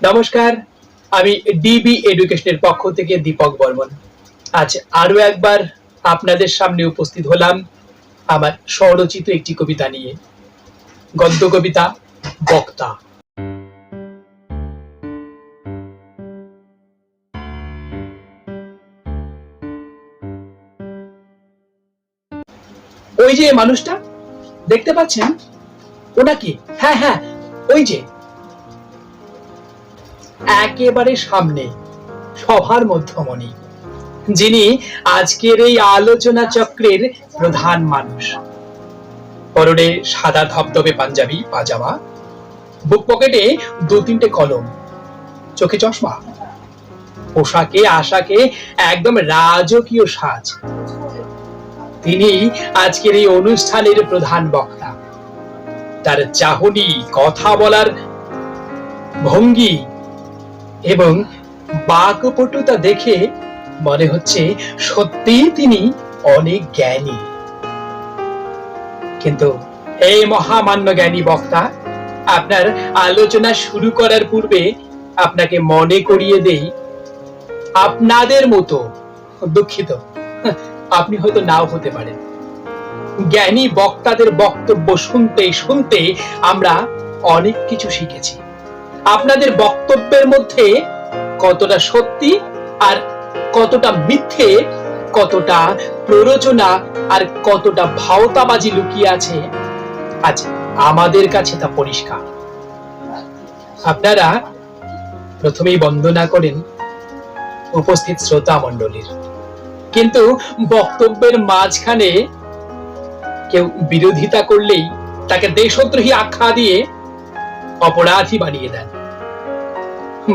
নমস্কার, আমি ডিবি এডুকেশনের পক্ষ থেকে দীপক বর্মন। আজ আরো একবার আপনাদের সামনে উপস্থিত হলাম আমার স্বরচিত একটি কবিতা নিয়ে। গদ্য কবিতা বক্তা। ওই যে মানুষটা দেখতে পাচ্ছেন, ওনাকে? হ্যাঁ হ্যাঁ, ওই যে একেবারে সামনে, সভার মধ্যমণি, যিনি আজকের এই আলোচনা চক্রের প্রধান মানুষ। পরনে সাদা ধবধবে পাঞ্জাবি পাজামা, বুক পকেটে 2-3টে কলম, চোখে চশমা, পোশাকে আশাকে একদম রাজকীয় সাজ। তিনি আজকের এই অনুষ্ঠানের প্রধান বক্তা। তার চাহনি, কথা বলার ভঙ্গি এবং বাকপটুতা দেখে মনে হচ্ছে সত্যিই তিনি অনেক জ্ঞানী। কিন্তু এই মহামান্য জ্ঞানী বক্তা, আপনার আলোচনা শুরু করার পূর্বে আপনাকে মনে করিয়ে দেই, আপনাদের মতো, দুঃখিত, আপনি হয়তো নাও হতে পারেন, জ্ঞানী বক্তাদের বক্তব্য শুনতে শুনতে আমরা অনেক কিছু শিখেছি। আপনাদের বক্তব্যের মধ্যে কতটা সত্যি আর কতটা মিথ্যে, কতটা প্ররোচনা আর কতটা ভাওতাবাজি লুকিয়ে আছে, আজ আমাদের কাছে তা পরিষ্কার। আপনারা প্রথমেই বন্দনা করেন উপস্থিত শ্রোতা মণ্ডলীর, কিন্তু বক্তব্যের মাঝখানে কেউ বিরোধিতা করলেই তাকে দেশদ্রোহী আখ্যা দিয়ে অপরাধী বানিয়ে দেন।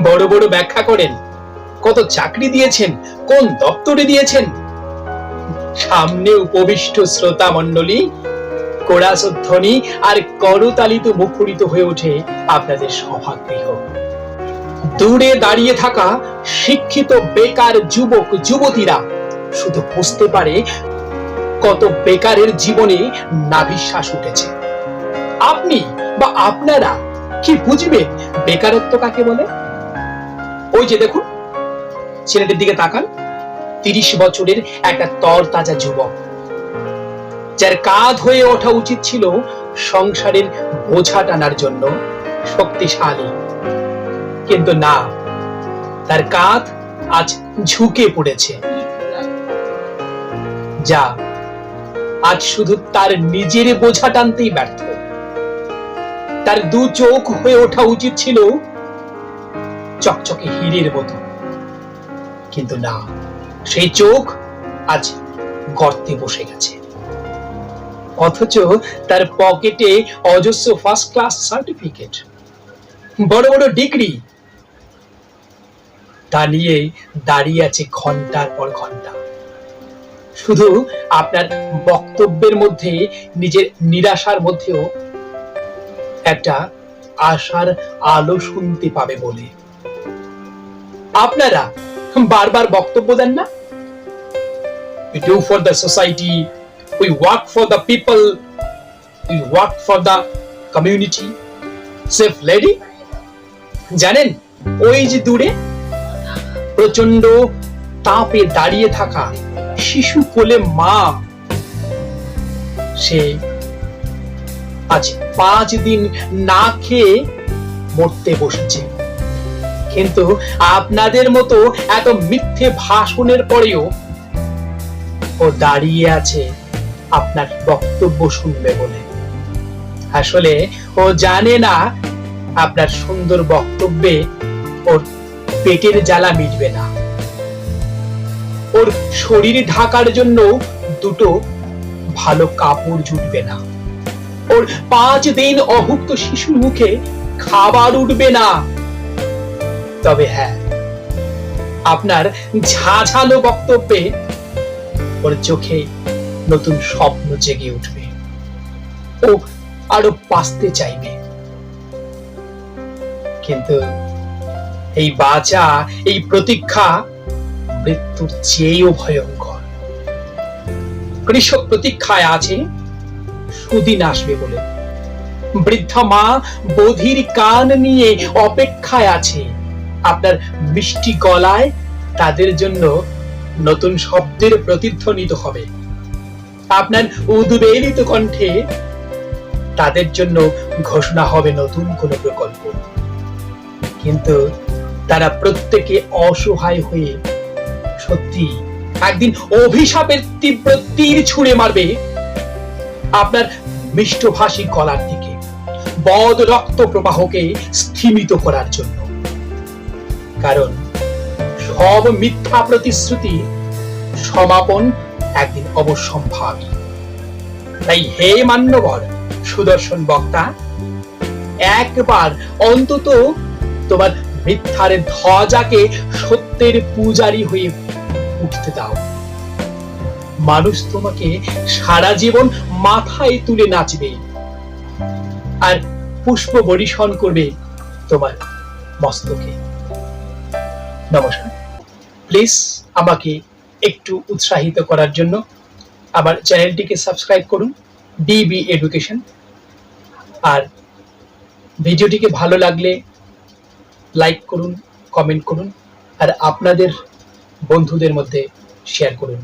বড় বড় ব্যাখ্যা করেন, কত চাকরি দিয়েছেন, কোন দপ্তরে দিয়েছেন। সামনে উপবিষ্ট শ্রোতা মণ্ডলী কোরাসধ্বনি আর করতালিত মুখরিত হয়ে ওঠে আপনাদের সভাগৃহ। দূরে দাঁড়িয়ে থাকা শিক্ষিত বেকার যুবক যুবতীরা শুধু বুঝতে পারে কত বেকারের জীবনে নাভিশ্বাস উঠেছে। আপনি বা আপনারা কি বুঝবেন বেকারত্ব কাকে বলে? ওই যে দেখুন, ছেলেটির দিকে তাকান, 30 বছরের একটা তরতাজা যুবক, যার কাঁধ হয়ে ওঠা উচিত ছিল সংসারের বোঝা টানার জন্য শক্তিশালী, কিন্তু না, তার কাঁধ আজ ঝুঁকে পড়েছে। যা আজ শুধু তার নিজের বোঝা টানতেই ব্যর্থ। তার 2 চোখ হয়ে ওঠা উচিত ছিল চকচকে হীরের মতো, কিন্তু না, সেই চোখ আজ গর্তে বসে গেছে। অথচ তার পকেটে অজস্র ফার্স্ট ক্লাস সার্টিফিকেট, বড় বড় ডিগ্রি, তা নিয়ে দাঁড়িয়ে আছে ঘন্টার পর ঘন্টা। শুধু আপনার বক্তব্যের মধ্যে, নিজের নিরাশার মধ্যেও একটা আশার আলো শুনতে পাবে বলে। আপনারা বারবার বক্তব্য দেন না, we do for the society, we work for the people, we work for the community. Safe lady, জানেন ওই যে দূরে প্রচন্ড তাপে দাঁড়িয়ে থাকা শিশু কোলে মা, সে আজ 5 দিন না খেয়ে মরতে বসেছে। কিন্তু আপনাদের মতো এত মিথ্যে ভাষণের পরেও ও দাঁড়িয়ে আছে আপনার বক্তব্য শুনবে বলে। আসলে ও জানে না আপনার সুন্দর বক্তব্যে ওর পেটের জ্বালা মিটবে না, ওর শরীর ঢাকার জন্য 2টো ভালো কাপড় জুটবে না, ওর 5 দিন অভুক্ত শিশুর মুখে খাবার উঠবে না। তবে হ্যাঁ, আপনার ঝাঝালো বক্তব্যে ওর চোখে নতুন স্বপ্ন জেগে উঠবে, ও আরো বাঁচতে চাইবে। কিন্তু এই বাঁচা, এই প্রতীক্ষা মৃত্যুর চেয়েও ভয়ঙ্কর। কৃষক প্রতীক্ষায় আছে সুদিন আসবে বলে, বৃদ্ধা মা বধির কান নিয়ে অপেক্ষায় আছে আপনার মিষ্টি গলায় তাদের জন্য নতুন শব্দের প্রতিধ্বনিত হবে, আপনার উদ্বেলিত কণ্ঠে তাদের জন্য ঘোষণা হবে নতুন কোনো প্রকল্প। কিন্তু তারা প্রত্যেকে অসহায় হয়ে সত্যি একদিন অভিশাপের তীব্র তীর ছুঁড়ে মারবে আপনার মিষ্টভাষী গলার দিকে, বদ রক্ত প্রবাহকে স্থিমিত করার জন্য। কারণ সব মিথ্যা প্রতিশ্রুতি সমাপন একদিন অবশ্যম্ভাবী। তাই হে মান্যবর সুদর্শন বক্তা, একবার অন্তত তোমার মিথ্যার ধ্বজাকে সত্যের পূজারী হয়ে উঠতে দাও। মানুষ তোমাকে সারা জীবন মাথায় তুলে নাচবে আর পুষ্প বরিশন করবে তোমার মস্তকে। নমস্কার। প্লিজ আমাকে একটু উৎসাহিত করার জন্য আমার চ্যানেলটিকে সাবস্ক্রাইব করুন, ডিবি এডুকেশন। আর ভিডিওটিকে ভালো লাগলে লাইক করুন, কমেন্ট করুন আর আপনাদের বন্ধুদের মধ্যে শেয়ার করুন।